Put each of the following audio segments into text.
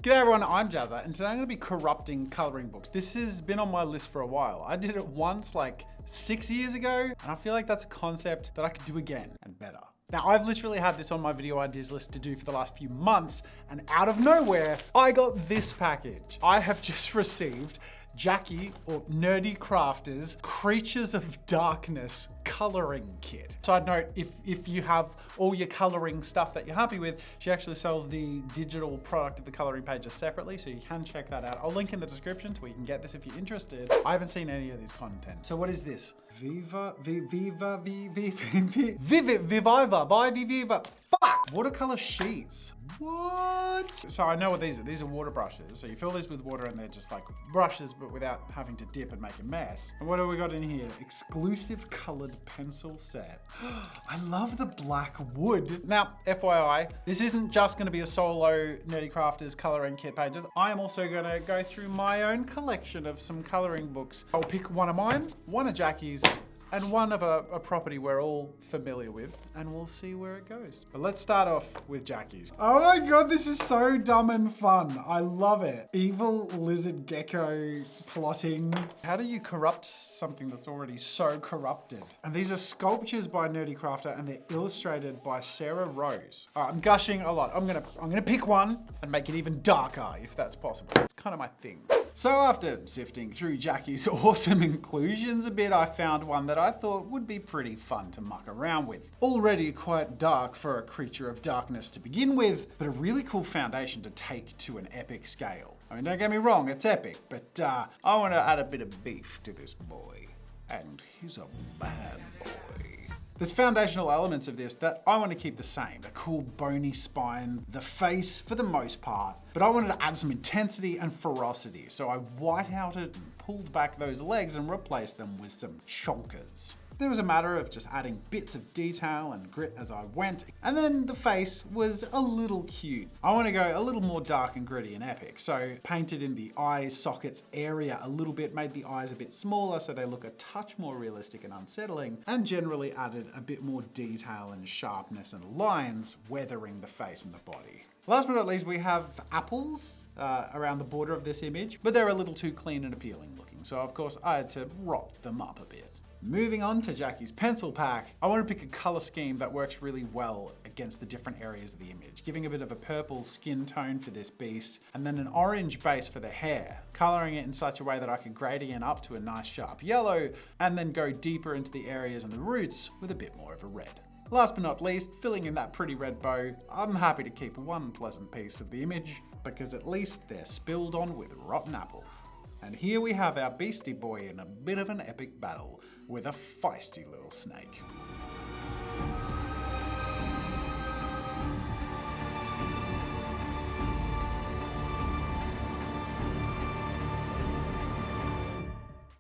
G'day everyone, I'm Jazza, and today I'm going to be corrupting coloring books. This has been on my list for a while. I did it once like 6 years ago, and I feel like that's a concept that I could do again and better. Now, I've literally had this on my video ideas list to do for the last few months, and out of nowhere, I got this package. I have just received Jackie, or Nerdy Crafter's Creatures of Darkness coloring kit. Side note, if you have all your coloring stuff that you're happy with, she actually sells the digital product of the coloring pages separately, so you can check that out. I'll link in the description to where you can get this if you're interested. I haven't seen any of these content. So what is this? Viva. Fuck! Watercolor sheets. What? So I know what these are. These are water brushes. So you fill these with water and they're just like brushes, but without having to dip and make a mess. And what do we got in here? Exclusive colored pencil set. I love the black wood. Now, FYI, this isn't just gonna be a solo Nerdy Crafters coloring kit pages. I am also gonna go through my own collection of some coloring books. I'll pick one of mine, one of Jackie's, and one of a property we're all familiar with, and we'll see where it goes. But let's start off with Jackie's. Oh my God, this is so dumb and fun. I love it. Evil lizard gecko plotting. How do you corrupt something that's already so corrupted? And these are sculptures by Nerdy Crafter, and they're illustrated by Sarah Rose. All right, I'm gushing a lot. I'm gonna pick one and make it even darker if that's possible. It's kind of my thing. So after sifting through Jackie's awesome inclusions a bit, I found one that I thought would be pretty fun to muck around with. Already quite dark for a creature of darkness to begin with, but a really cool foundation to take to an epic scale. I mean, don't get me wrong, it's epic, but I want to add a bit of beef to this boy. And he's a bad boy. There's foundational elements of this that I want to keep the same. The cool bony spine, the face for the most part, but I wanted to add some intensity and ferocity. So I white-outed and pulled back those legs and replaced them with some chonkers. It was a matter of just adding bits of detail and grit as I went, and then the face was a little cute. I want to go a little more dark and gritty and epic, so painted in the eye sockets area a little bit, made the eyes a bit smaller so they look a touch more realistic and unsettling, and generally added a bit more detail and sharpness and lines weathering the face and the body. Last but not least, we have apples around the border of this image, but they're a little too clean and appealing looking, so of course I had to rot them up a bit. Moving on to Jackie's pencil pack, I want to pick a color scheme that works really well against the different areas of the image, giving a bit of a purple skin tone for this beast, and then an orange base for the hair, coloring it in such a way that I could gradient up to a nice sharp yellow, and then go deeper into the areas and the roots with a bit more of a red. Last but not least, filling in that pretty red bow, I'm happy to keep one pleasant piece of the image, because at least they're spilled on with rotten apples. And here we have our beastie boy in a bit of an epic battle with a feisty little snake.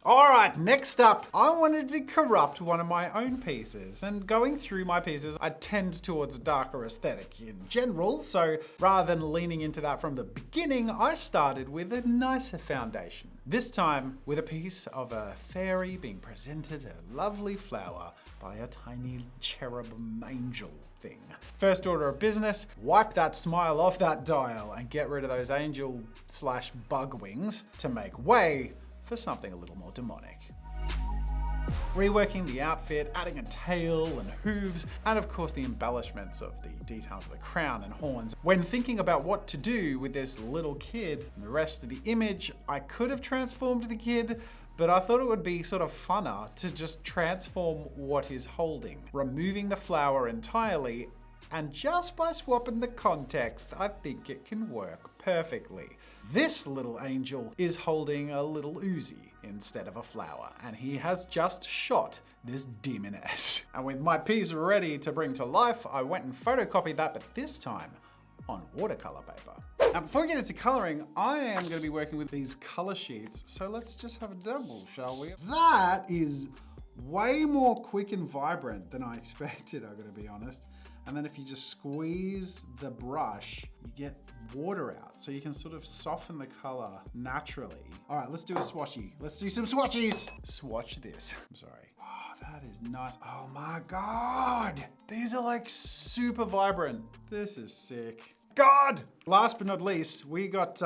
All right, next up, I wanted to corrupt one of my own pieces. And going through my pieces, I tend towards a darker aesthetic in general. So rather than leaning into that from the beginning, I started with a nicer foundation. This time with a piece of a fairy being presented a lovely flower by a tiny cherubim angel thing. First order of business, wipe that smile off that dial and get rid of those angel/bug wings to make way for something a little more demonic. Reworking the outfit, adding a tail and hooves, and of course the embellishments of the details of the crown and horns. When thinking about what to do with this little kid and the rest of the image, I could have transformed the kid, but I thought it would be sort of funner to just transform what he's holding, removing the flower entirely, and just by swapping the context, I think it can work perfectly. This little angel is holding a little Uzi instead of a flower, and he has just shot this demoness. And with my piece ready to bring to life, I went and photocopied that, but this time on watercolor paper. Now, before we get into coloring, I am going to be working with these color sheets, so let's just have a double, shall we? That is way more quick and vibrant than I expected, I'm going to be honest. And then if you just squeeze the brush, you get water out. So you can sort of soften the color naturally. All right, let's do a swatchy. Let's do some swatchies. Swatch this. I'm sorry. Oh, that is nice. Oh my God. These are like super vibrant. This is sick. God! Last but not least, we got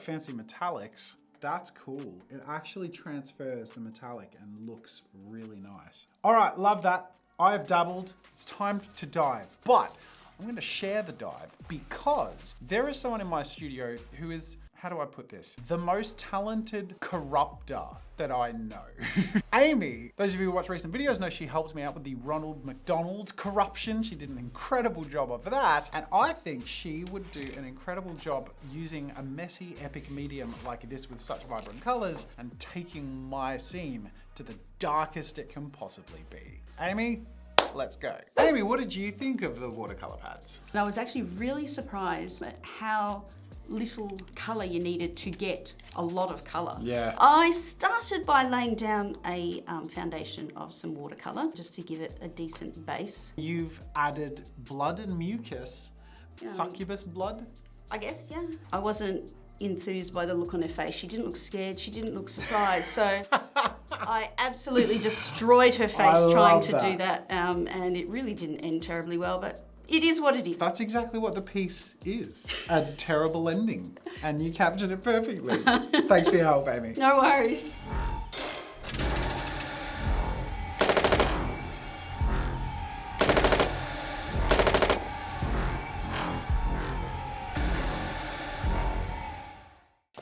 fancy metallics. That's cool. It actually transfers the metallic and looks really nice. All right, love that. I have dabbled. It's time to dive, but I'm going to share the dive because there is someone in my studio who is, how do I put this? The most talented corrupter that I know. Amy, those of you who watch recent videos know she helped me out with the Ronald McDonald corruption. She did an incredible job of that. And I think she would do an incredible job using a messy, epic medium like this with such vibrant colors and taking my scene to the darkest it can possibly be. Amy, let's go. Amy, what did you think of the watercolor pads? And I was actually really surprised at how little color you needed to get a lot of color. Yeah. I started by laying down a foundation of some watercolor just to give it a decent base. You've added blood and mucus, succubus blood? I guess, yeah. I wasn't enthused by the look on her face. She didn't look scared, she didn't look surprised. So I absolutely destroyed her face trying to do that. And it really didn't end terribly well, but it is what it is. That's exactly what the piece is. A terrible ending. And you captured it perfectly. Thanks for your help, Amy. No worries.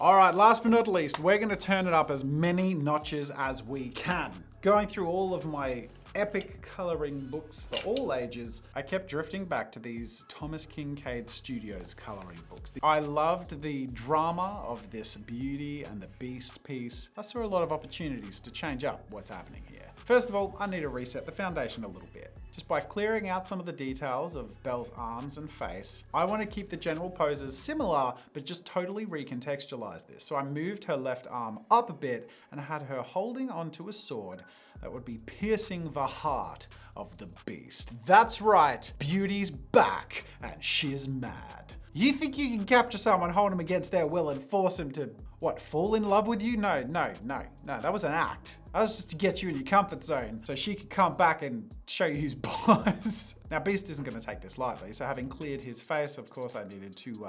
All right, last but not least, we're gonna turn it up as many notches as we can. Going through all of my epic coloring books for all ages, I kept drifting back to these Thomas Kincaid Studios coloring books. I loved the drama of this Beauty and the Beast piece. I saw a lot of opportunities to change up what's happening here. First of all, I need to reset the foundation a little bit. Just by clearing out some of the details of Belle's arms and face, I want to keep the general poses similar, but just totally recontextualize this. So I moved her left arm up a bit and had her holding onto a sword that would be piercing the heart of the beast. That's right, Beauty's back and she's mad. You think you can capture someone, hold them against their will and force them to, what, fall in love with you? No, that was an act. That was just to get you in your comfort zone so she could come back and show you who's boss. Now, Beast isn't gonna take this lightly, so having cleared his face, of course I needed to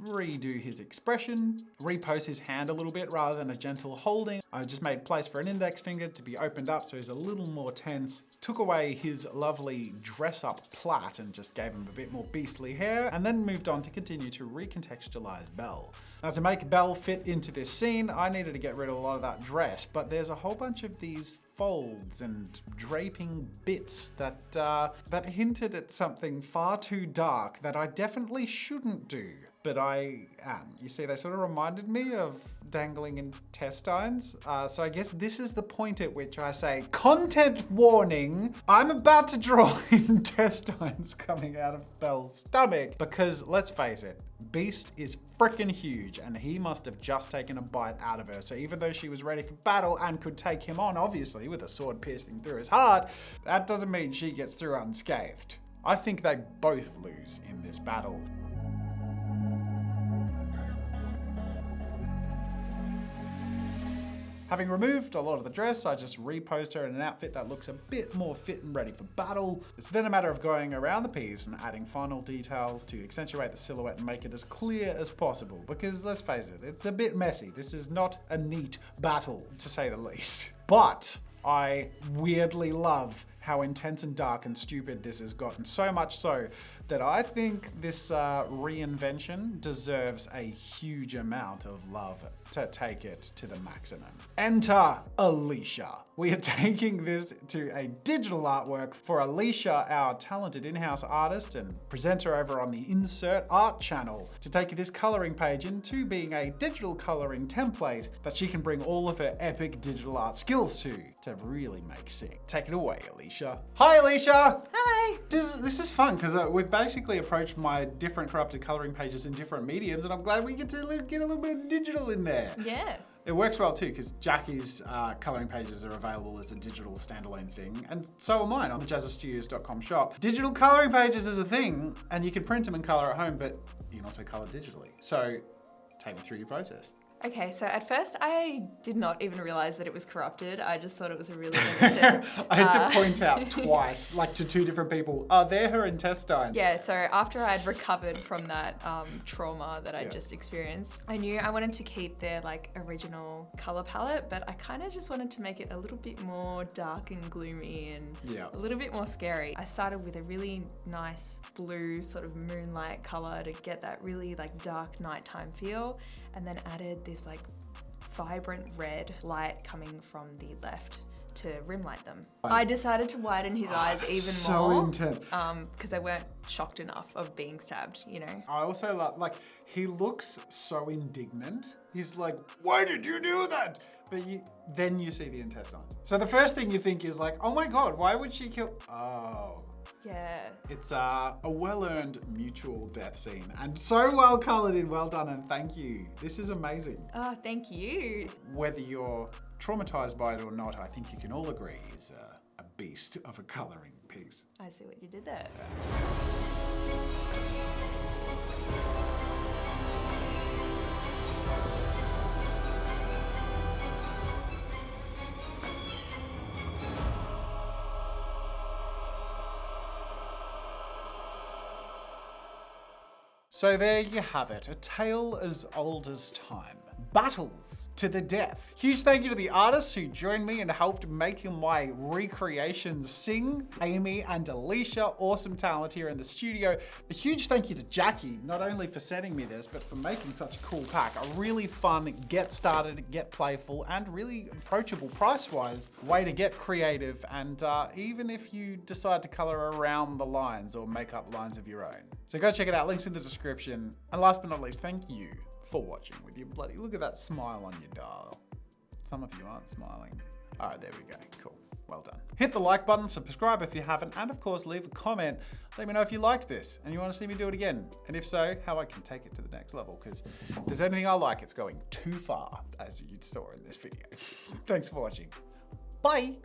redo his expression, repose his hand a little bit rather than a gentle holding. I just made place for an index finger to be opened up so he's a little more tense, took away his lovely dress-up plait and just gave him a bit more beastly hair, and then moved on to continue to recontextualize Belle. Now, to make Belle fit into this scene, I needed to get rid of a lot of that dress, but there's a whole bunch of these folds and draping bits that hinted at something far too dark that I definitely shouldn't do. But I am. You see, they sort of reminded me of dangling intestines. So I guess this is the point at which I say, content warning, I'm about to draw intestines coming out of Belle's stomach. Because let's face it, Beast is freaking huge and he must have just taken a bite out of her. So even though she was ready for battle and could take him on, obviously, with a sword piercing through his heart, that doesn't mean she gets through unscathed. I think they both lose in this battle. Having removed a lot of the dress, I just reposed her in an outfit that looks a bit more fit and ready for battle. It's then a matter of going around the piece and adding final details to accentuate the silhouette and make it as clear as possible. Because let's face it, it's a bit messy. This is not a neat battle, to say the least. But I weirdly love how intense and dark and stupid this has gotten. So much so that I think this reinvention deserves a huge amount of love to take it to the maximum. Enter Alicia. We are taking this to a digital artwork for Alicia, our talented in-house artist and presenter over on the Insert Art channel, to take this coloring page into being a digital coloring template that she can bring all of her epic digital art skills to really make sick. Take it away, Alicia. Hi, Alicia! Hi! This is fun because we've basically approached my different corrupted coloring pages in different mediums, and I'm glad we get to get a little bit of digital in there. Yeah. It works well too, because Jackie's coloring pages are available as a digital standalone thing, and so are mine on the JAZZA'S shop. Digital coloring pages is a thing, and you can print them and color at home, but you can also color digitally. So take me through your process. Okay, so at first I did not even realize that it was corrupted. I just thought it was a really innocent. I had to point out twice, like to two different people, they're her intestines. Yeah, so after I'd recovered from that trauma that I'd just experienced, I knew I wanted to keep their like original color palette, but I kind of just wanted to make it a little bit more dark and gloomy and a little bit more scary. I started with a really nice blue sort of moonlight color to get that really like dark nighttime feel, and then added this like vibrant red light coming from the left to rim light them. I decided to widen his eyes even more. So intense. Because they weren't shocked enough of being stabbed, you know. I also like he looks so indignant. He's like, why did you do that? But then you see the intestines. So the first thing you think is like, oh my God, why would she kill? Oh. Yeah. It's a well-earned mutual death scene, and so well colored and well done, and thank you. This is amazing. Oh, thank you. Whether you're traumatized by it or not, I think you can all agree is a beast of a coloring piece. I see what you did there. So there you have it, a tale as old as time. Battles to the death. Huge thank you to the artists who joined me and helped making my recreations sing. Amy and Alicia, awesome talent here in the studio. A huge thank you to Jackie, not only for sending me this, but for making such a cool pack. A really fun, get started, get playful, and really approachable price-wise way to get creative. And even if you decide to color around the lines or make up lines of your own. So go check it out, links in the description. And last but not least, thank you for watching with your bloody, look at that smile on your dial. Some of you aren't smiling. All right, there we go, cool, well done. Hit the like button, subscribe if you haven't, and of course leave a comment. Let me know if you liked this and you want to see me do it again. And if so, how I can take it to the next level, because if there's anything I like, it's going too far, as you saw in this video. Thanks for watching, bye.